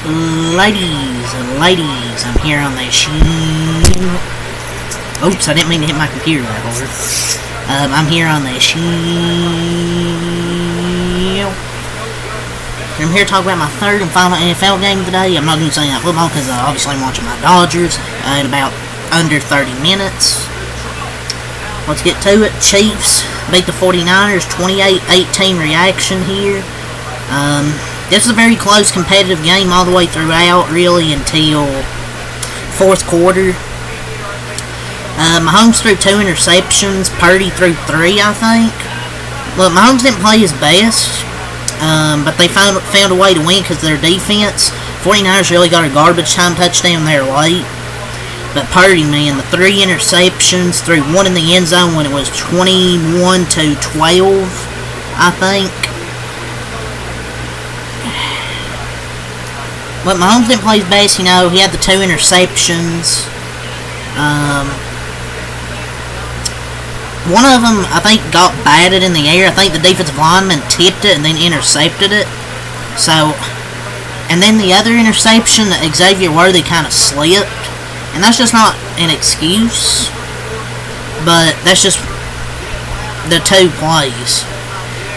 Ladies, I'm here on the show. Oops, I didn't mean to hit my computer that hard. I'm here on the show. I'm here to talk about my third and final NFL game today. I'm not going to say that football because obviously I'm watching my Dodgers in about under 30 minutes. Let's get to it. Chiefs beat the 49ers, 28-18 reaction here. This is a very close competitive game all the way throughout, really, until fourth quarter. Mahomes threw 2 interceptions, Purdy threw 3, I think. Look, Mahomes didn't play his best, but they found a way to win because of their defense. 49ers really got a garbage time touchdown there late. But Purdy, man, the 3 interceptions, threw 1 in the end zone when it was 21-12, I think. But Mahomes didn't play his best, he had the 2 interceptions. One of them, I think, got batted in the air. I think the defensive lineman tipped it and then intercepted it. So, and then the other interception, Xavier Worthy kind of slipped. And that's just not an excuse, but that's just the 2 plays.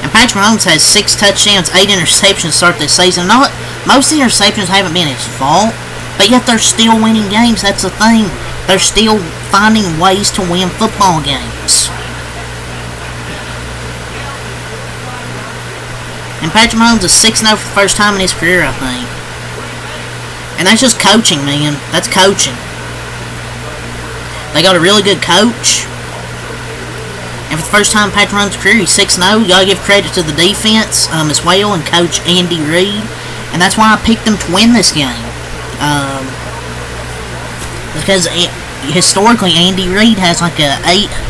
And Patrick Mahomes has 6 touchdowns, 8 interceptions to start this season. Most of the interceptions haven't been his fault, but yet they're still winning games. That's the thing. They're still finding ways to win football games. And Patrick Mahomes is 6-0 for the first time in his career, I think. And that's just coaching, man. That's coaching. They got a really good coach. And for the first time in Patrick Mahomes' career, he's 6-0. You gotta give credit to the defense as well and Coach Andy Reid. And that's why I picked them to win this game. Because historically, Andy Reid has like a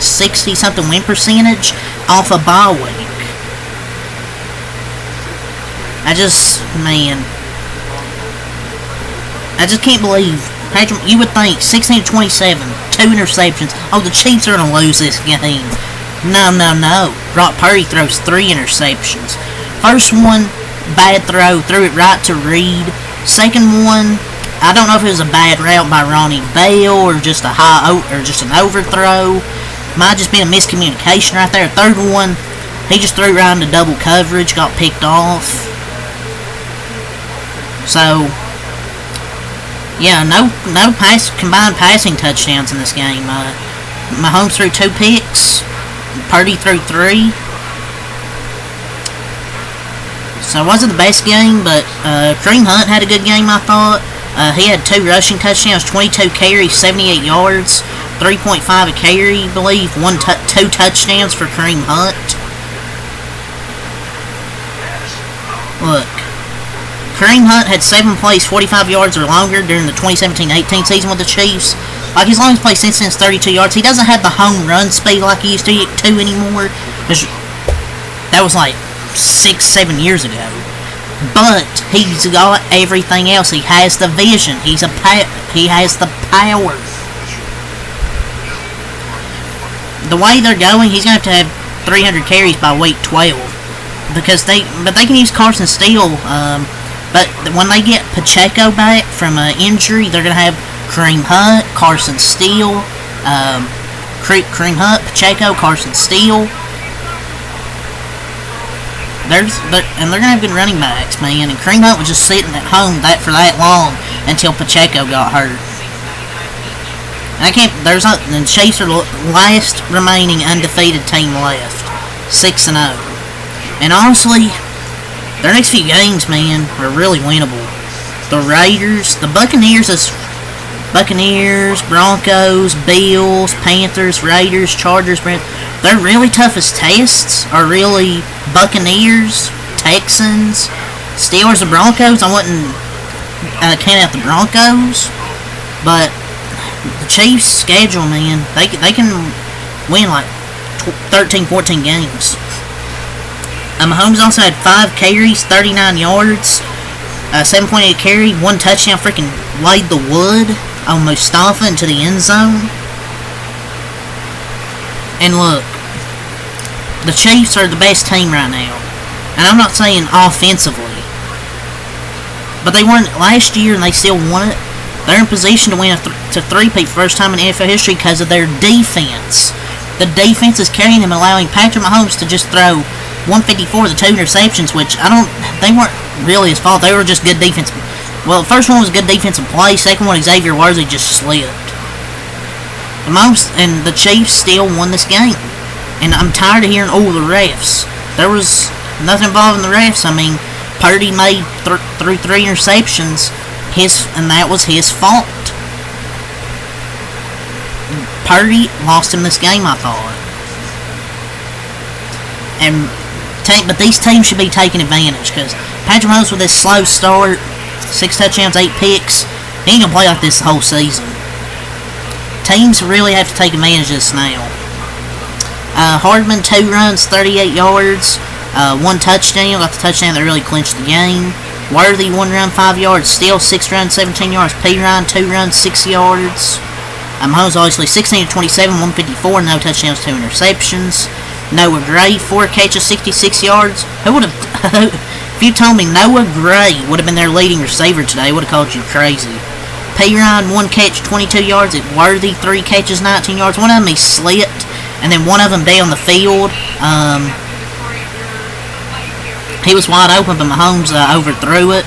860-something win percentage off a bye week. I just can't believe Patrick. You would think 16-27, 2 interceptions. Oh, the Chiefs are gonna lose this game. No. Brock Purdy throws 3 interceptions. First one, bad throw, threw it right to Reed. Second one, I don't know if it was a bad route by Ronnie Bell or just an overthrow. Might just been a miscommunication right there. Third one, he just threw right into double coverage, got picked off. So, yeah, no combined passing touchdowns in this game. Mahomes threw 2 picks. Purdy threw 3. So it wasn't the best game, but Kareem Hunt had a good game, I thought. He had 2 rushing touchdowns, 22 carries, 78 yards, 3.5 a carry, I believe. 2 touchdowns for Kareem Hunt. Look, Kareem Hunt had 7 plays, 45 yards or longer during the 2017-18 season with the Chiefs. Like, his longest play since then is 32 yards. He doesn't have the home run speed like he used to anymore. That was like 6-7 years ago. But he's got everything else. He has the vision. He has the power. The way they're going, he's going to have 300 carries by week 12. Because they can use Carson Steele. But when they get Pacheco back from an injury, they're going to have Kareem Hunt, Carson Steele, Kareem Hunt, Pacheco, Carson Steele. And they're going to have good running backs, man. And Kareem Hunt was just sitting at home for that long until Pacheco got hurt. And the Chiefs are the last remaining undefeated team left. 6-0. And honestly, their next few games, man, are really winnable. The Raiders, the Buccaneers, Broncos, Bills, Panthers, Raiders, Chargers, their really toughest tests are really Buccaneers, Texans, Steelers, and Broncos. I wouldn't count out the Broncos, but the Chiefs' schedule, man, they can win like 13, 14 games. Mahomes also had 5 carries, 39 yards, 7.8 carry, 1 touchdown, freaking laid the wood on Mustafa into the end zone. And look, the Chiefs are the best team right now. And I'm not saying offensively. but they weren't last year, and they still won it. They're in position to win to three-peat for the first time in NFL history because of their defense. The defense is carrying them, allowing Patrick Mahomes to just throw 154 with the 2 interceptions, which they weren't really his fault. They were just good defense. Well, the first one was a good defensive play. Second one, Xavier Worthy just slipped. And the Chiefs still won this game. And I'm tired of hearing, the refs. There was nothing involving the refs. I mean, Purdy made through 3 interceptions, and that was his fault. Purdy lost him this game, I thought. But these teams should be taking advantage, because Patrick Mahomes with this slow start, 6 touchdowns, 8 picks, he ain't gonna play like this the whole season. Teams really have to take advantage of this now. Hardman, 2 runs, 38 yards, 1 touchdown, got the touchdown that really clinched the game. Worthy, 1 run, 5 yards, Steele, 6 runs, 17 yards, Perine, 2 runs, 6 yards. Mahomes obviously 16 to 27, 154, no touchdowns, 2 interceptions. Noah Gray, 4 catches, 66 yards. Who would have, if you told me Noah Gray would have been their leading receiver today, I would have called you crazy. Perine, 1 catch, 22 yards. Worthy, 3 catches, 19 yards. One of them he slipped, and then one of them down the field. He was wide open, but Mahomes overthrew it.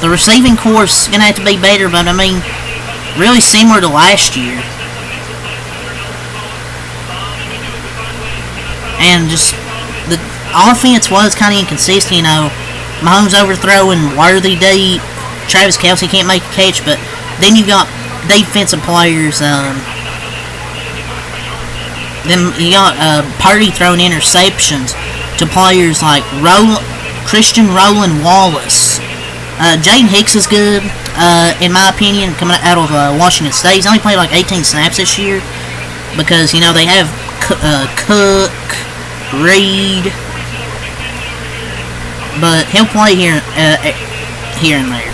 The receiving corps is going to have to be better, but I mean, really similar to last year. And just, the offense was kind of inconsistent, you know. Mahomes overthrowing Worthy deep. Travis Kelce can't make a catch, but then you got defensive players. Then you got Purdy throwing interceptions to players like Christian Roland Wallace. Jaden Hicks is good, in my opinion, coming out of Washington State. He's only played like 18 snaps this year because, you know, they have Cook, Reed, but he'll play here and there.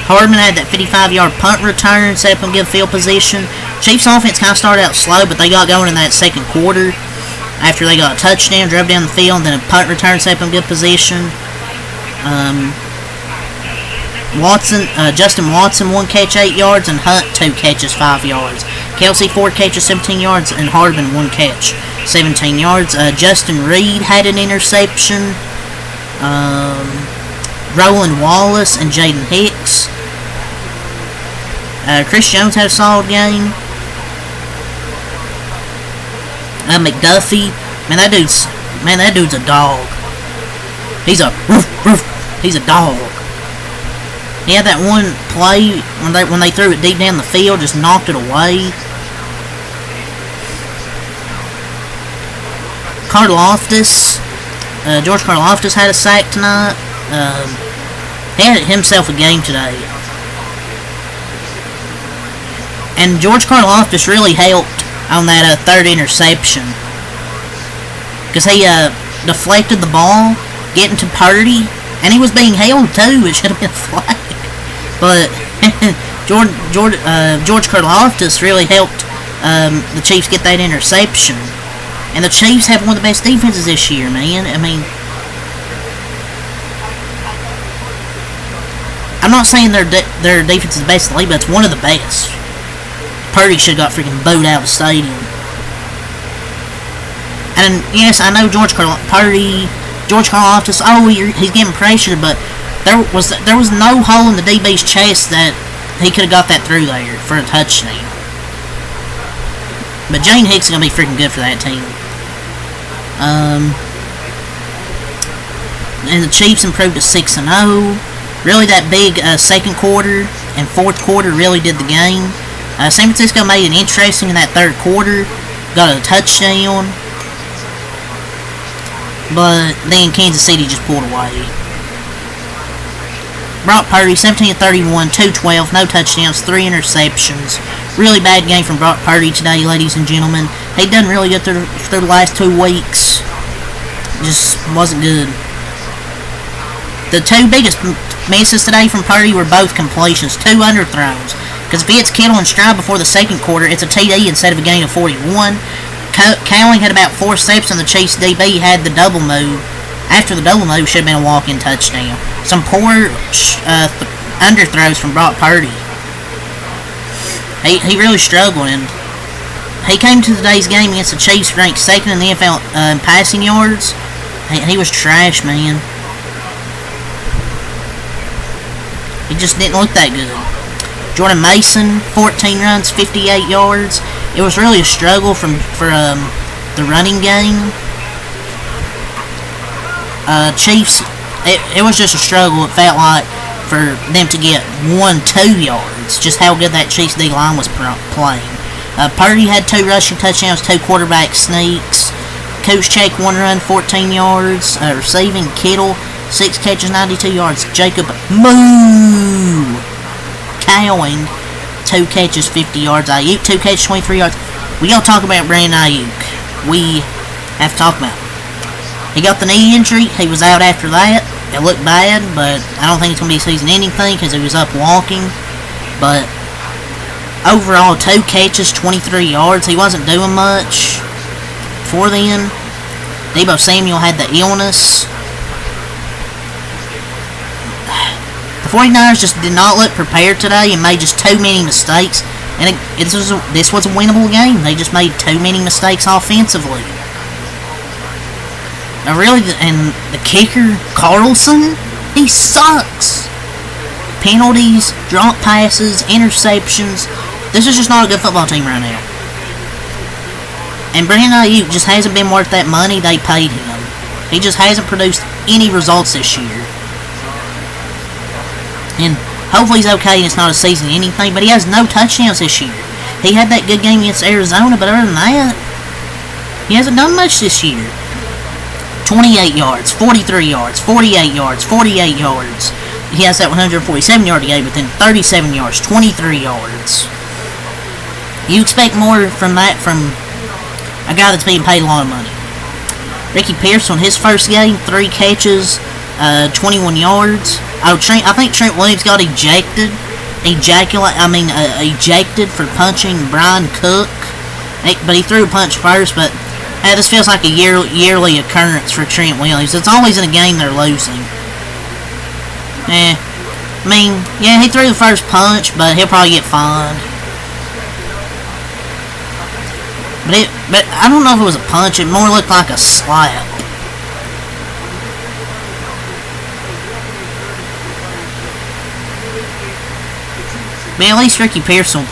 Hardman had that 55-yard punt return, set up and give field position. Chiefs offense kind of started out slow, but they got going in that second quarter. After they got a touchdown, drove down the field, then a punt return, set up and good position. Justin Watson, 1 catch, 8 yards, and Hunt, 2 catches, 5 yards. Kelce, 4 catches, 17 yards, and Hardman, 1 catch, 17 yards. Justin Reed had an interception. Roland Wallace and Jaden Hicks. Chris Jones had a solid game. McDuffie, man, that dude's a dog. He's a dog. He had that one play when they threw it deep down the field, just knocked it away. George Karlaftis had a sack tonight. He had himself a game today. And George Karlaftis really helped on that 3rd interception. Because he deflected the ball, getting to Purdy, and he was being held too. It should have been a flag. But George Karlaftis really helped the Chiefs get that interception. And the Chiefs have one of the best defenses this year, man. I mean, I'm not saying their defense is the best in the league, but it's one of the best. Purdy should have got freaking booed out of the stadium. And yes, I know George Karlaftis, he's getting pressured, but there was no hole in the DB's chest that he could have got that through there for a touchdown. But Jane Hicks is going to be freaking good for that team. And the Chiefs improved to 6-0. Really, that big second quarter and fourth quarter really did the game. San Francisco made it interesting in that 3rd quarter. Got a touchdown. But then Kansas City just pulled away. Brock Purdy, 17-31, 212, no touchdowns, 3 interceptions. Really bad game from Brock Purdy today, ladies and gentlemen. He done really good through the last 2 weeks. Just wasn't good. The 2 biggest misses today from Purdy were both completions, 2 underthrows. Because if he hits Kittle and Stroud before the second quarter, it's a TD instead of a gain of 41. Cowling had about 4 steps, and the Chiefs DB had the double move After the double move, should have been a walk-in touchdown. Some poor underthrows from Brock Purdy. He really struggled, and he came to today's game against the Chiefs, ranked second in the NFL in passing yards. He was trash, man. He just didn't look that good. Jordan Mason, 14 runs, 58 yards. It was really a struggle for the running game. Chiefs, it was just a struggle, it felt like, for them to get 1-2 yards. Just how good that Chiefs D line was playing. Purdy had 2 rushing touchdowns, 2 quarterback sneaks. Coach Check 1 run, 14 yards. Receiving, Kittle, 6 catches, 92 yards. Jacob Cowing, 2 catches, 50 yards. Ayuk, 2 catches, 23 yards. We gotta talk about Brandon Ayuk. We have to talk about him. He got the knee injury. He was out after that. It looked bad, but I don't think it's going to be a season-ending thing because he was up walking. But overall, 2 catches, 23 yards. He wasn't doing much before then. Deebo Samuel had the illness. The 49ers just did not look prepared today and made just too many mistakes. And this was a winnable game. They just made too many mistakes offensively. And the kicker, Carlson, he sucks. Penalties, drop passes, interceptions. This is just not a good football team right now. And Brandon Ayuk just hasn't been worth that money they paid him. He just hasn't produced any results this year. And hopefully he's okay and it's not a season-ending thing, but he has no touchdowns this year. He had that good game against Arizona, but other than that, he hasn't done much this year. 28 yards, 43 yards, 48 yards, 48 yards. He has that 147-yard game, but then 37 yards, 23 yards. You expect more from that from a guy that's being paid a lot of money. Ricky Pierce on his first game, 3 catches, 21 yards. I think Trent Williams got ejected for punching Brian Cook. But he threw a punch first, but this feels like a yearly occurrence for Trent Williams. It's always in a game they're losing. He threw the first punch, but he'll probably get fined. But I don't know if it was a punch. It more looked like a slap. But at least Ricky Pearson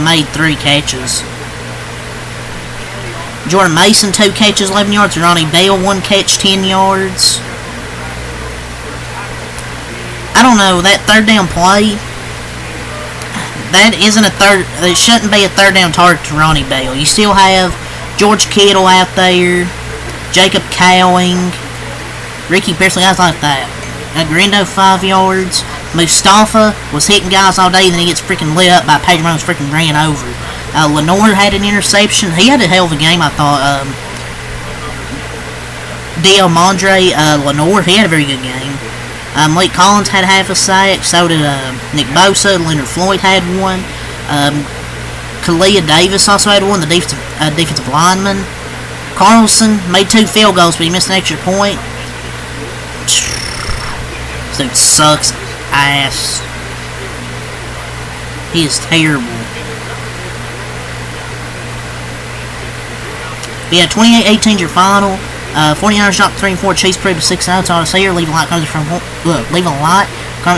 made 3 catches. Jordan Mason, 2 catches, 11 yards. Ronnie Bell, 1 catch, 10 yards. I don't know, that third down play, it shouldn't be a third down target to Ronnie Bell. You still have George Kittle out there, Jacob Cowing, Ricky Pearson, guys like that. Grindo, 5 yards. Mustafa was hitting guys all day, and then he gets freaking lit up by Patrick Mahomes, freaking ran over. Lenore had an interception. He had a hell of a game, I thought. Diomandre Lenore, he had a very good game. Malik Collins had half a sack. So did Nick Bosa. Leonard Floyd had 1. Kalia Davis also had 1, the defensive lineman. Carlson made 2 field goals, but he missed an extra point. This dude sucks ass. He is terrible. But yeah, 28-18 your final. 49ers dropped 3-4. Chiefs proved 6-0. That's all to say here. Leave a like, comments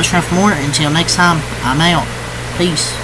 for more. Until next time, I'm out. Peace.